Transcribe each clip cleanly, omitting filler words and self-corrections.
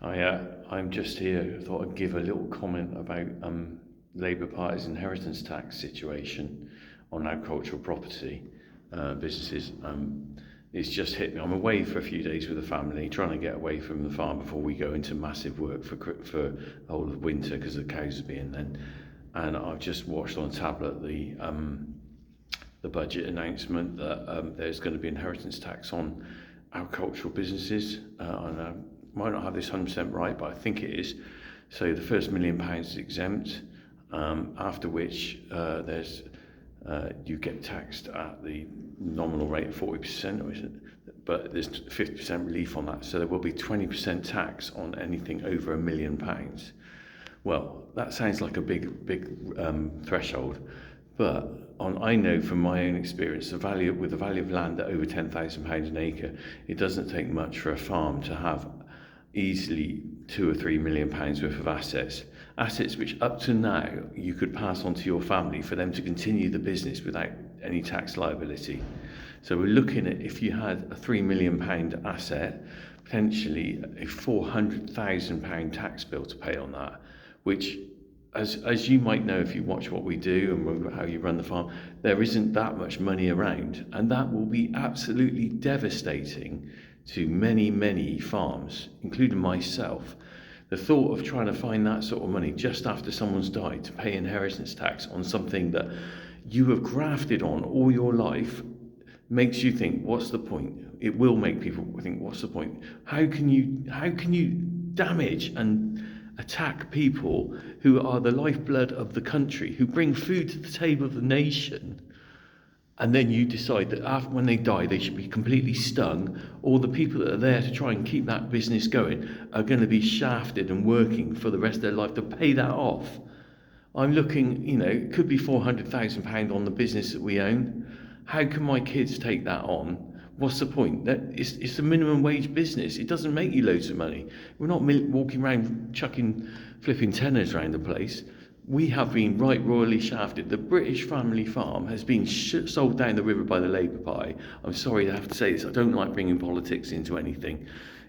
I'm just here. I thought I'd give a little comment about Labour Party's inheritance tax situation on agricultural property businesses. It's just hit me. I'm away for a few days with the family, trying to get away from the farm before we go into massive work for the whole of winter because the cows will be in then. And I've just watched on a tablet the budget announcement that there's going to be inheritance tax on agricultural businesses. And I might not have this 100% right, but I think it is. So the first £1 million is exempt, after which you get taxed at the nominal rate of 40%, or is it? But there's 50% relief on that. So there will be 20% tax on anything over £1 million. Well, that sounds like a big threshold, but I know from my own experience, the value of land at over £10,000 an acre, it doesn't take much for a farm to have easily £2 or £3 million worth of assets which up to now you could pass on to your family for them to continue the business without any tax liability. So we're looking at, if you had a £3 million asset, potentially a £400,000 tax bill to pay on that, which, as you might know if you watch what we do and how you run the farm, there isn't that much money around, and that will be absolutely devastating to many farms, including myself. The thought of trying to find that sort of money just after someone's died to pay inheritance tax on something that you have grafted on all your life makes you think, what's the point? It will make people think, what's the point? How can you damage and attack people who are the lifeblood of the country, who bring food to the table of the nation, and then you decide that when they die they should be completely stung? All the people that are there to try and keep that business going are going to be shafted and working for the rest of their life to pay that off. I'm looking, it could be £400,000 on the business that we own. How can my kids take that on? What's the point? It's a minimum wage business. It doesn't make you loads of money. We're not walking around flipping tenors around the place. We have been royally shafted. The British family farm has been sold down the river by the Labour Party. I'm sorry to have to say this. I don't like bringing politics into anything.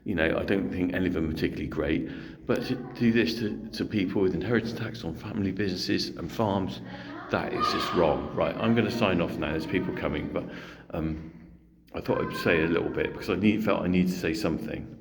I don't think any of them are particularly great. But to do this to people with inheritance tax on family businesses and farms, that is just wrong. Right, I'm going to sign off now. There's people coming, but I thought I'd say a little bit because I felt I need to say something.